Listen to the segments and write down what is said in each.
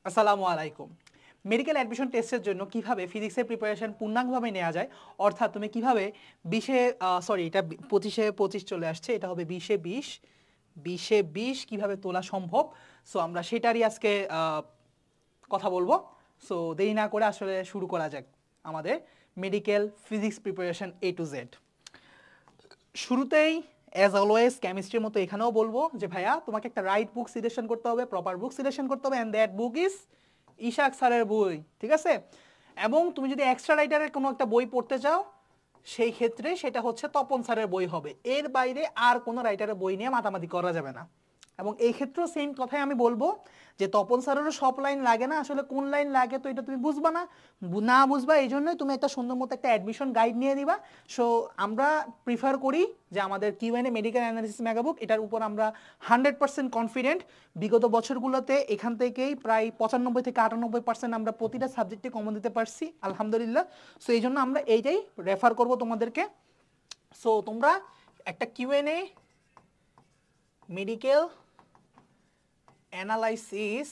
আসসালামু আলাইকুম। Medical admission টেস্টের জন্য কিভাবে ফিজিক্সের প্রিপারেশন পূর্ণাঙ্গভাবে নেওয়া যায়, অর্থাৎ তুমি কিভাবে 25 চলে আসছে, এটা হবে 20-এ 20 কিভাবে তোলা সম্ভব। সো আমরা সেটারই আজকে কথা বলবো। সো দেরি না করে আসলে শুরু করা যাক আমাদের medical physics preparation A to Z। শুরুতেই অ্যাজ অলওয়েজ কেমিস্ট্রির মতো এখানেও বলবো যে ভাইয়া তোমাকে একটা রাইট বুক সিলেকশন করতে হবে, প্রপার বুক সিলেকশন করতে হবে, and that book is Ishaq স্যারের বই, ঠিক আছে? এবং তুমি যদি এক্সট্রা রাইটারের কোনো একটা বই পড়তে চাও সেই ক্ষেত্রে সেটা হচ্ছে তপন স্যারের বই হবে, এর বাইরে আর কোনো রাইটারের বই নিয়ে মাতামাতি করা যাবে না। এবং এই ক্ষেত্রেও সেম কথাই আমি বলবো যে তপন স্যারেরও সব লাইন লাগে না, আসলে কোন লাইন লাগে তো এটা তুমি বুঝবা না, না বুঝবা এই জন্যই তুমি একটা সুন্দর মতো একটা অ্যাডমিশন গাইড নিয়ে নিবা। সো আমরা প্রিফার করি যে আমাদের কিউএনএ মেডিকেল অ্যানালিসিস মেগাবুক, এটার উপর আমরা 100% কনফিডেন্ট। বিগত বছরগুলোতে এখান থেকেই প্রায় 95-98% আমরা প্রতিটা সাবজেক্টে কমন দিতে পারছি আলহামদুলিল্লাহ। সো এই জন্য আমরা এইটাই রেফার করব তোমাদেরকে। সো তোমরা একটা কিউএনএ মেডিকেল অ্যানালাইসিস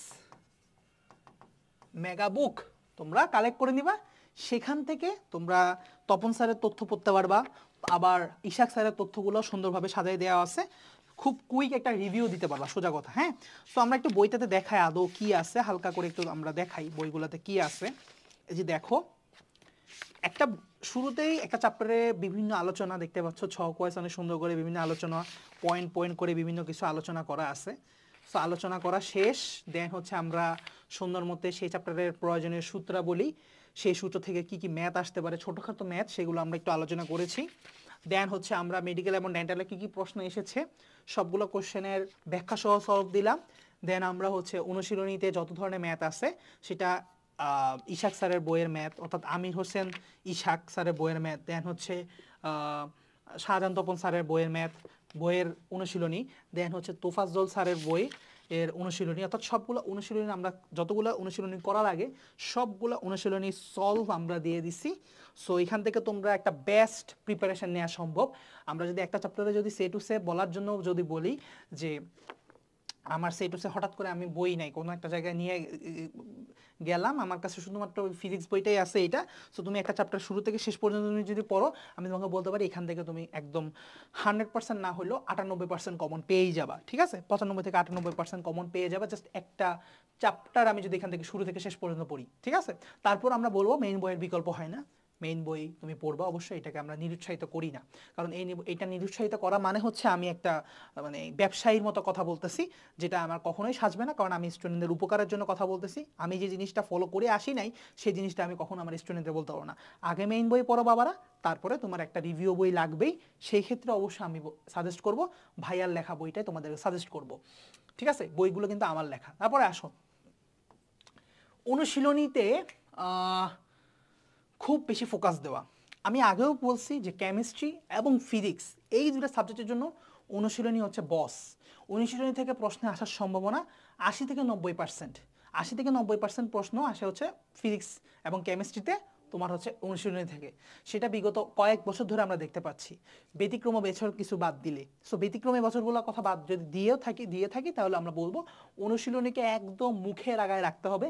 মেগাবুক তোমরা কালেক্ট করে নিবা, সেখান থেকে তোমরা তপন স্যারের তথ্য পড়তে পারবা, আবার ইশাক স্যারের তথ্যগুলো সুন্দরভাবে সাজিয়ে দেওয়া আছে, খুব কুইক একটা রিভিউ দিতে পারবা, সোজা কথা। হ্যাঁ, তো আমরা একটু বইটাতে দেখাই আদৌ কি আছে, হালকা করে একটু আমরা দেখাই বইগুলোতে কি আছে। এই যে দেখো, একটা শুরুতেই একটা চ্যাপ্টারে বিভিন্ন আলোচনা দেখতে পাচ্ছ, ছক ওয়াইজ অনেক সুন্দর করে বিভিন্ন আলোচনা, পয়েন্ট পয়েন্ট করে বিভিন্ন কিছু আলোচনা করা আছে। সো আলোচনা করা শেষ, দেন হচ্ছে আমরা সুন্দর মতে সেই চ্যাপ্টারের প্রয়োজনীয় সূত্রাবলী, সেই সূত্র থেকে কি কি ম্যাথ আসতে পারে, ছোটোখাটো ম্যাথ, সেগুলো আমরা একটু আলোচনা করেছি। দেন হচ্ছে আমরা মেডিকেল এবং ডেন্টালে কী কী প্রশ্ন এসেছে সবগুলো কোশ্চেনের ব্যাখ্যা সহ সলভ দিলাম। দেন আমরা হচ্ছে অনুশীলনীতে যত ধরনের ম্যাথ আছে সেটা ইশাক স্যারের বইয়ের ম্যাথ, অর্থাৎ আমির হোসেন ইশাক স্যারের বইয়ের ম্যাথ, দেন হচ্ছে শাহজাহান তপন স্যারের বইয়ের ম্যাথ, বইয়ের অনুশীলনী, দেন হচ্ছে তোফাজ্জল স্যারের বই এর অনুশীলনী, অর্থাৎ সবগুলো অনুশীলনী আমরা যতগুলো অনুশীলনী করার আগে সবগুলো অনুশীলনী সলভ আমরা দিয়ে দিছি। সো এখান থেকে তোমরা একটা বেস্ট প্রিপারেশন নেওয়া সম্ভব। আমরা যদি একটা চ্যাপ্টারে যদি সে টু সে বলার জন্য যদি বলি যে আমার সে টু সে হঠাৎ করে আমি বই নাই, কোনো একটা জায়গায় নিয়ে গেলাম, আমার কাছে শুধুমাত্র ফিজিক্স বইটাই আছে এইটা, সো তুমি একটা চ্যাপ্টার শুরু থেকে শেষ পর্যন্ত তুমি যদি পড়ো, আমি তোমাকে বলতে পারি এখান থেকে তুমি একদম 100% না হলেও 98% কমন পেয়েই যাবা, ঠিক আছে? 95-98% কমন পেয়ে যাবা জাস্ট একটা চ্যাপ্টার আমি যদি এখান থেকে শুরু থেকে শেষ পর্যন্ত পড়ি, ঠিক আছে? তারপর আমরা বলবো মেইন বইয়ের বিকল্প হয় না, মেইন বই তুমি পড়বা অবশ্যই, এটাকে আমরা নিরুৎসাহিত করি না, কারণ এইটা নিরুৎসাহিত করা মানে হচ্ছে আমি একটা মানে ব্যবসায়ীর মতো কথা বলতেছি, যেটা আমার কখনোই সাজবে না, কারণ আমি স্টুডেন্টদের উপকারের জন্য কথা বলতেছি। আমি যে জিনিসটা ফলো করে আসি নাই সেই জিনিসটা আমি কখনো আমার স্টুডেন্টদের বলতে পারবো না। আগে মেইন বই পড়ো বাবারা, তারপরে তোমার একটা রিভিউ বই লাগবেই, সেই ক্ষেত্রে অবশ্যই আমি সাজেস্ট করব ভাইয়ার লেখা বইটাই তোমাদেরকে সাজেস্ট করব, ঠিক আছে? বইগুলো কিন্তু আমার লেখা। তারপরে আসো অনুশীলনীতে খুব বেশি ফোকাস দেওয়া। আমি আগেও বলছি যে কেমিস্ট্রি এবং ফিজিক্স এই দুটো সাবজেক্টের জন্য অনুশীলনী হচ্ছে বস। অনুশীলনী থেকে প্রশ্নে আসার সম্ভাবনা 80-90%। 80-90% প্রশ্ন আসে হচ্ছে ফিজিক্স এবং কেমিস্ট্রিতে তোমার হচ্ছে অনুশীলনী থেকে, সেটা বিগত কয়েক বছর ধরে আমরা দেখতে পাচ্ছি, ব্যতিক্রম বছর কিছু বাদ দিলে। সো ব্যতিক্রমী বছরগুলোর কথা বাদ যদি দিয়ে থাকি তাহলে আমরা বলবো অনুশীলনীকে একদম মুখের আগায় রাখতে হবে,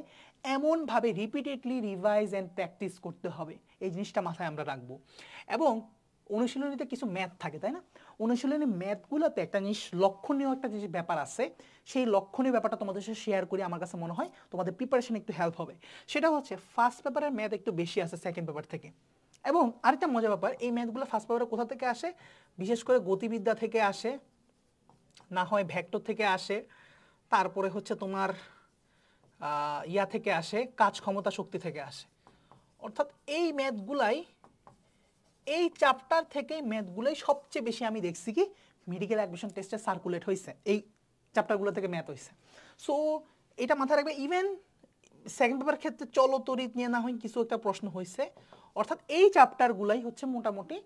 এমনভাবে রিপিটেডলি রিভাইজ অ্যান্ড প্র্যাকটিস করতে হবে, এই জিনিসটা মাথায় আমরা রাখবো। এবং অনুশীলনীতে কিছু ম্যাথ থাকে, তাই না? অনুশীলনী ম্যাথগুলোতে একটা জিনিস লক্ষণীয় একটা জিনিস ব্যাপার আছে, সেই লক্ষণীয় ব্যাপারটা তোমাদের সাথে শেয়ার করি, আমার কাছে মনে হয় তোমাদের প্রিপারেশন একটু হেল্প হবে। সেটা হচ্ছে ফার্স্ট পেপারের ম্যাথ একটু বেশি আছে সেকেন্ড পেপার থেকে। এবং আরেকটা মজার ব্যাপার, এই ম্যাথগুলো ফার্স্ট পেপারে কোথা থেকে আসে? বিশেষ করে গতিবিদ্যা থেকে আসে, না হয় ভেক্টর থেকে আসে, তারপরে হচ্ছে তোমার ইয়া থেকে আসে, কাজ ক্ষমতা শক্তি থেকে আসে। অর্থাৎ এই ম্যাথগুলাই, এই চ্যাপ্টার থেকে ম্যাথগুলোই সবচেয়ে বেশি আমি দেখছি কি মেডিকেল অ্যাডমিশন টেস্টে সার্কুলেট হয়েছে, এই চ্যাপ্টারগুলো থেকে ম্যাথ হয়েছে। সো এটা মাথায় রাখবে। ইভেন সেকেন্ড পেপার ক্ষেত্রে চলো তড়িৎ নিয়ে না হয় কিছু একটা প্রশ্ন হয়েছে, অর্থাৎ এই চ্যাপ্টারগুলাই হচ্ছে মোটামুটি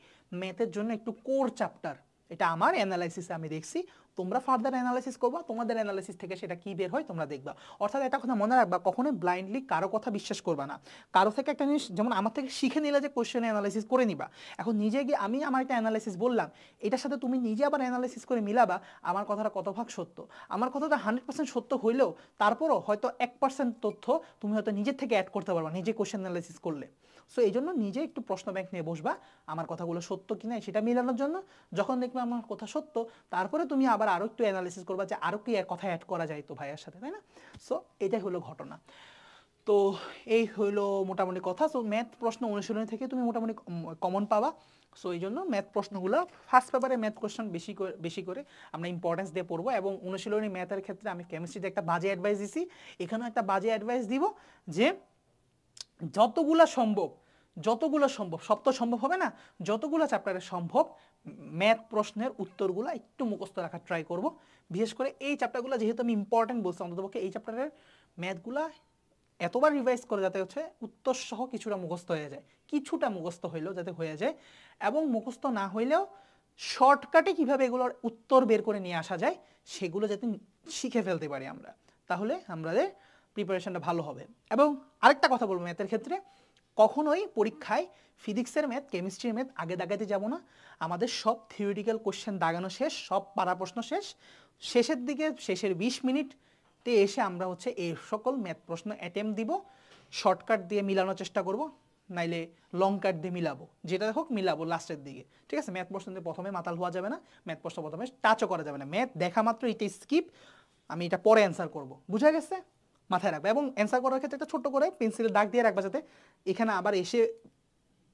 ম্যাথের জন্য একটু কোর চ্যাপ্টার। এটা আমার অ্যানালাইসিসে আমি দেখছি তোমরা ফার্দার অ্যানালাইসিস করবা, তোমাদের অ্যানালাইসিস থেকে সেটা কি বের হয় তোমরা দেখবা। অর্থাৎ একটা কথা মনে রাখবা, কখনোই ব্লাইন্ডলি কারো কথা বিশ্বাস করবা না। কারো থেকে একটা জিনিস যেমন আমার থেকে শিখে নিলে যে কোশ্চেন অ্যানালাইসিস করে নিবা, এখন নিজে গিয়ে আমি আমার একটা অ্যানালাইসিস বললাম, এটার সাথে তুমি নিজে আবার অ্যানালাইসিস করে মিলাবা আমার কথাটা কত ভাগ সত্য। আমার কথাটা 100% সত্য হইলেও তারপরও হয়তো 1% তথ্য তুমি হয়তো নিজের থেকে অ্যাড করতে পারবা নিজে কোশ্চেন অ্যানালাইসিস করলে। সো এই জন্য নিজে একটু প্রশ্ন ব্যাংক নিয়ে বসবা আমার কথাগুলো সত্য কিনা সেটা মিলানোর জন্য। যখন দেখবে আমার কথা সত্য, তারপরে তুমি আবার আরও একটু অ্যানালাইসিস করবা যে আরও কি কথা অ্যাড করা যায় তো ভাইয়ের সাথে, তাই না? সো এটাই হলো ঘটনা। তো এই হলো মোটামুটি কথা। সো ম্যাথ প্রশ্ন অনুশীলনী থেকে তুমি মোটামুটি কমন পাবা। সো এই জন্য ম্যাথ প্রশ্নগুলো ফার্স্ট পেপারে ম্যাথ কোশ্চেন বেশি করে আমরা ইম্পর্টেন্স দিয়ে পড়বো। এবং অনুশীলনী ম্যাথের ক্ষেত্রে আমি কেমিস্ট্রিতে একটা বাজে অ্যাডভাইস দিছি, এখানেও একটা বাজে অ্যাডভাইস দিব যে যতগুলো সম্ভব সব তো সম্ভব হবে না, যতগুলো চ্যাপ্টারে সম্ভব ম্যাথ প্রশ্নের উত্তরগুলো একটু মুখস্থ রাখার ট্রাই করব। বিশেষ করে এই চ্যাপ্টারগুলো যেহেতু আমি ইম্পর্টেন্ট বলছি, অন্ততপক্ষে এই চ্যাপ্টারের ম্যাথগুলা এতবার রিভাইজ করে যাতে হচ্ছে উত্তর সহ কিছুটা মুখস্থ হয়ে যায়, কিছুটা মুখস্থ হইলেও যাতে হয়ে যায়, এবং মুখস্থ না হইলেও শর্টকাটে কিভাবে এগুলোর উত্তর বের করে নিয়ে আসা যায় সেগুলো যাতে শিখে ফেলতে পারি আমরা, তাহলে আমাদের প্রিপারেশনটা ভালো হবে। এবং আরেকটা কথা বলবো ম্যাথের ক্ষেত্রে, কখনোই পরীক্ষায় ফিজিক্সের ম্যাথ কেমিস্ট্রির ম্যাথ আগে দাগাতে যাব না। আমাদের সব থিওরিটিক্যাল কোশ্চেন দাগানো শেষ, সব পারা প্রশ্ন শেষ, শেষের দিকে শেষের 20 মিনিটে এসে আমরা হচ্ছে এই সকল ম্যাথ প্রশ্ন অ্যাটেম্প দিব, শর্টকাট দিয়ে মিলানোর চেষ্টা করব, নাইলে লং কাট দিয়ে মিলাবো, যেটা হোক মিলাবো লাস্টের দিকে, ঠিক আছে? ম্যাথ প্রশ্ন দিয়ে প্রথমে মাতাল হওয়া যাবে না, ম্যাথ প্রশ্ন প্রথমে টাচও করা যাবে না, ম্যাথ দেখা মাত্র এটা স্কিপ, আমি এটা পরে অ্যান্সার করব, বুঝা গেছে? মাথায় রাখবে। এবং অ্যান্সার করার ক্ষেত্রে একটা ছোট্ট করে পেন্সিলের দাগ দিয়ে রাখবা যাতে এখানে আবার এসে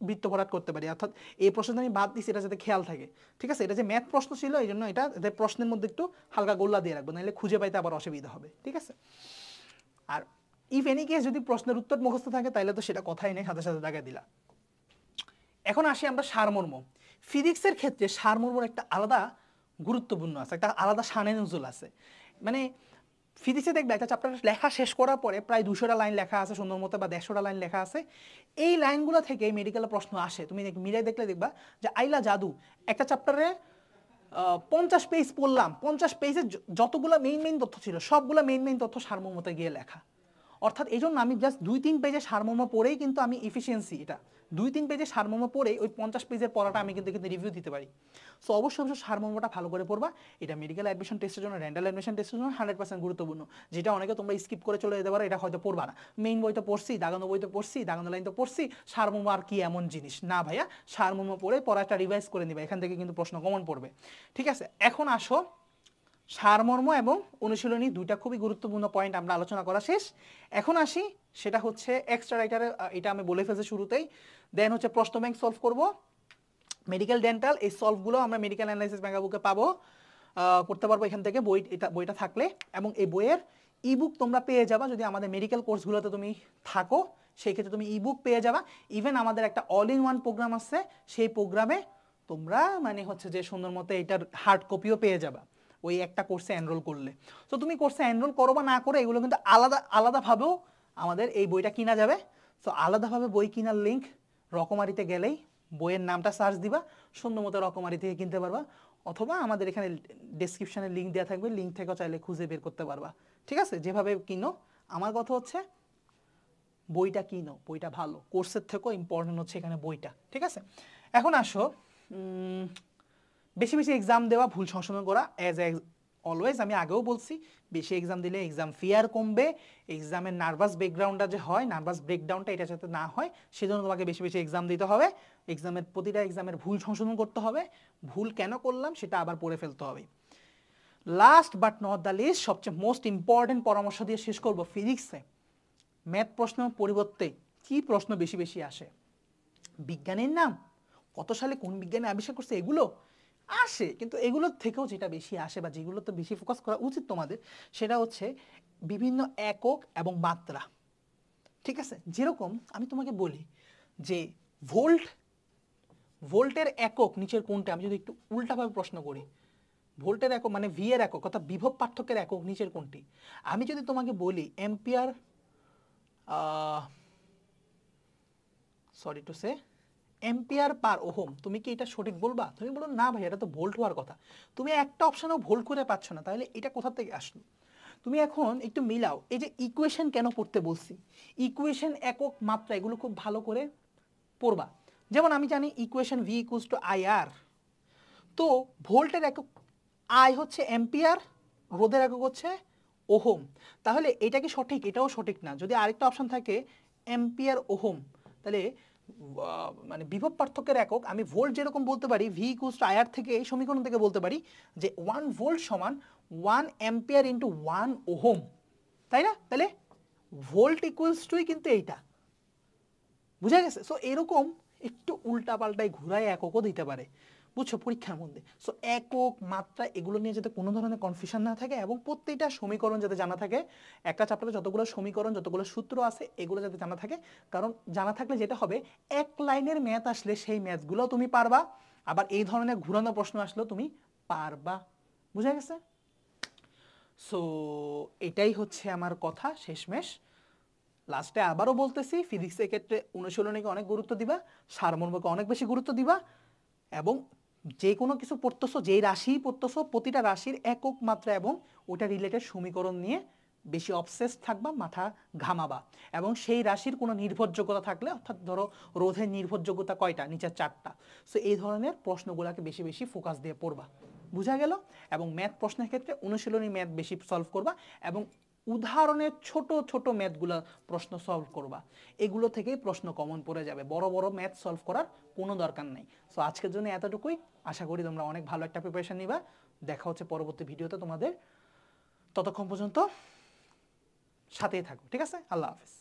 বৃত্ত ভরাট করতে পারি, অর্থাৎ এই প্রশ্নটা আমি বাদ দিচ্ছি এটা যাতে খেয়াল থাকে, ঠিক আছে? এটা যে ম্যাথ প্রশ্ন ছিল এই জন্য এটা প্রশ্নের মধ্যে একটু হালকা গোল্লা দিয়ে রাখবো, নাহলে খুঁজে পাইতে আবার অসুবিধা হবে, ঠিক আছে? আর ইফ এনি কেস যদি প্রশ্নের উত্তর মুখস্থ থাকে তাহলে তো সেটা কথাই নেই, সাথে সাথে দাগা দিলা। এখন আসি আমরা সারমর্ম। ফিজিক্সের ক্ষেত্রে সারমর্মর একটা আলাদা গুরুত্বপূর্ণ আছে, একটা আলাদা শানে নজুল আছে। মানে ফিজিক্সে দেখবে একটা চ্যাপ্টার লেখা শেষ করার পরে প্রায় 200টা লাইন লেখা আছে সুন্দর মতো, বা 150টা লাইন লেখা আছে, এই লাইনগুলো থেকে মেডিকেলের প্রশ্ন আসে। তুমি মিলাই দেখলে দেখবা যে আইলা জাদু একটা চ্যাপ্টারে 50 পেজ পড়লাম, 50 পেজে যতগুলো মেইন তথ্য ছিল সবগুলো মেইন তথ্য সারমর্মতে গিয়ে লেখা। অর্থাৎ এই জন্য আমি জাস্ট 2-3 পেজে সারমর্ম পড়েই কিন্তু আমি এফিসিয়েন্সি, এটা 2-3 পেজে সারমর্ম পড়ে ওই 50 পেজের পড়াটা আমি কিন্তু রিভিউ দিতে পারি। সো অবশ্যই সারমর্মটা ভালো করে পড়বা, এটা মেডিকেল অ্যাডমিশন টেস্টের জন্য, রেন্টাল অ্যাডমিশন টেস্টের জন্য 100% গুরুত্বপূর্ণ। যেটা অনেকে তোমরা স্কিপ করে চলে যেতে পারো, এটা হয়তো পড়বা না, মেইন বই তো পড়ছি, দাগানো বই তো পড়ছি, দাগানো লাইন তো পড়ছি, সারমর্ম আর কি এমন জিনিস না ভাইয়া, সারমর্ম পড়ে পড়াটা রিভাইজ করে নিবা, এখান থেকে কিন্তু প্রশ্ন কমন পড়বে, ঠিক আছে? এখন আসো, সারমর্ম এবং অনুশীলনী দুইটা খুবই গুরুত্বপূর্ণ পয়েন্ট আমরা আলোচনা করা শেষ। এখন আসি, সেটা হচ্ছে এক্সট্রা রাইটারে, এটা আমি বলে ফেলছি শুরুতেই। দেন হচ্ছে প্রশ্ন ব্যাংক সলভ করব, মেডিকেল ডেন্টাল, এই সলভগুলো আমরা মেডিকেল অ্যানালাইসিস মেগা বুকে পাবো, করতে পারবো এখান থেকে বইটা থাকলে। এবং এই বইয়ের ইবুক তোমরা পেয়ে যাবা যদি আমাদের মেডিকেল কোর্সগুলোতে তুমি থাকো, সেই ক্ষেত্রে তুমি ইবুক পেয়ে যাবা। ইভেন আমাদের একটা অল ইন ওয়ান প্রোগ্রাম আছে, সেই প্রোগ্রামে তোমরা মানে হচ্ছে যে সুন্দর মতো এটার হার্ড কপিও পেয়ে যাবা ওই একটা কোর্সে এনরোল করলে। তো তুমি কোর্সে এনরোল করো বা না করো, এগুলো কিন্তু আলাদাভাবেও আমাদের এই বইটা কিনা যাবে। সো আলাদাভাবে বই কেনার লিঙ্ক রকমারিতে গেলেই বইয়ের নামটা সার্চ দিবা, সুন্দর মতো রকমারি থেকে কিনতে পারবা, অথবা আমাদের এখানে ডেসক্রিপশনে লিঙ্ক দেওয়া থাকবে, লিঙ্ক থেকেও চাইলে খুঁজে বের করতে পারবা, ঠিক আছে? যেভাবে কিনো, আমার কথা হচ্ছে বইটা কিনো, বইটা ভালো, কোর্সের থেকেও ইম্পর্টেন্ট হচ্ছে এখানে বইটা, ঠিক আছে? এখন আসো, বেশি এক্সাম দেওয়া, ভুল সংশোধন করা, অ্যাজ অলওয়েজ আমি আগেও বলছি, বেশি এক্সাম দিলে এক্সাম ফিয়ার কমবে, এক্সামের নার্ভাস ব্রেকডাউনটা যে হয়, নার্ভাস ব্রেকডাউনটা এটা যাতে না হয় সেজন্য তোমাকে বেশি এক্সাম দিতে হবে, প্রতিটা এক্সামের ভুল সংশোধন করতে হবে, ভুল কেন করলাম সেটা আবার পড়ে ফেলতে হবে। Last but not the least, সবচেয়ে মোস্ট ইম্পর্টেন্ট পরামর্শ দিয়ে শেষ করব, ফিজিক্সে ম্যাথ প্রশ্ন পরিবর্তে কি প্রশ্ন বেশি আসে? বিজ্ঞানের নাম, কত সালে কোন বিজ্ঞানী আবিষ্কার করছে, এগুলো আসে, কিন্তু এগুলোর থেকেও যেটা বেশি আসে বা যেগুলোতে বেশি ফোকাস করা উচিত তোমাদের, সেটা হচ্ছে বিভিন্ন একক এবং মাত্রা, ঠিক আছে? যেরকম আমি তোমাকে বলি যে ভোল্টের একক নিচের কোনটা, আমি যদি একটু উল্টাভাবে প্রশ্ন করি, ভোল্টের একক মানে ভি এর একক অর্থাৎ বিভব পার্থক্যের একক নিচের কোনটি? আমি যদি তোমাকে বলি ampere, sorry to say ampere per ohm, তুমি কি এটা সঠিক বলবা? তুমি বলো না ভাই এটা তো ভোল্ট হওয়ার কথা, তুমি একটা অপশনও ভোল্ট করে পাচ্ছ না, তাহলে এটা কোথা থেকে আসলো? তুমি এখন একটু মিলাও, এই যে ইকুয়েশন কেন পড়তে বলছি, ইকুয়েশন একক মাত্রা এগুলো খুব ভালো করে পড়বা। যেমন আমি জানি equation V equals to I R, তো ভোল্টের একক আই হচ্ছে এম্পিয়ার, রোধের একক হচ্ছে ওহম, তাহলে এটা কি সঠিক? এটাও সঠিক না। যদি আরেকটা অপশন থাকে এম্পিয়ার ওহম, তাহলে মানে বিভব পার্থক্যের একক আমি ভোল্ট যেরকম বলতে পারি ভি ইকুয়ালস টু আইআর থেকে, এই সমীকরণ থেকে বলতে পারি যে 1 ভোল্ট সমান 1 এম্পিয়ার ইন্টু 1 ওহম, তাই না? তাহলে ভোল্ট ইকুয়ালস টুই কিন্তু এইটা, বুঝা গেছে? সো এরকম একটু উল্টা পাল্টায় ঘুরায় এককও দিতে পারে, বুঝছো, পরীক্ষার মধ্যে। সো একক মাত্রা এগুলো নিয়ে যাতে কোনো ধরনের কনফিউশন না থাকে এবং প্রত্যেকটা সমীকরণ যাতে জানা থাকে, একটা চ্যাপ্টারে যতগুলো সমীকরণ যতগুলো সূত্র আছে এগুলো যাতে জানা থাকে, কারণ জানা থাকলে যেটা হবে এক লাইনের ম্যাথ আসলে সেই ম্যাথগুলো তুমি পারবা, আবার এই ধরনের ঘুরানো প্রশ্ন আসলেও তুমি পারবা, বুঝা গেছে? সো এটাই হচ্ছে আমার কথা শেষমেশ। লাস্টে আবারও বলতেছি, ফিজিক্সের ক্ষেত্রে অনুশীলনীকে অনেক গুরুত্ব দিবা, সারমর্মকে অনেক বেশি গুরুত্ব দিবা, এবং যে কোনো কিছু পড়তেছো, যেই রাশি পড়তেছো প্রতিটা রাশির একক মাত্রা এবং ওটা রিলেটেড সমীকরণ নিয়ে বেশি অবসেস থাকবা, মাথা ঘামাবা, এবং সেই রাশির কোনো নির্ভরযোগ্যতা থাকলে, অর্থাৎ ধরো রোধের নির্ভরযোগ্যতা কয়টা, নিচের 4টা, সো এই ধরনের প্রশ্নগুলোকে বেশি বেশি ফোকাস দিয়ে পড়বা, বুঝা গেল? এবং ম্যাথ প্রশ্নের ক্ষেত্রে অনুশীলনী ম্যাথ বেশি সলভ করবা এবং উদাহরণের ছোট ছোট ম্যাথগুলো প্রশ্ন সলভ করবা, এগুলো থেকেই প্রশ্ন কমন পড়ে যাবে, বড় বড় ম্যাথ সলভ করার কোনো দরকার নেই। সো আজকের জন্য এতটুকুই, আশা করি তোমরা অনেক ভালো একটা প্রিপারেশন নিবা। দেখা হচ্ছে পরবর্তী ভিডিওতে তোমাদের, ততক্ষণ পর্যন্ত সাথেই থাকো, ঠিক আছে? আল্লাহ হাফেজ।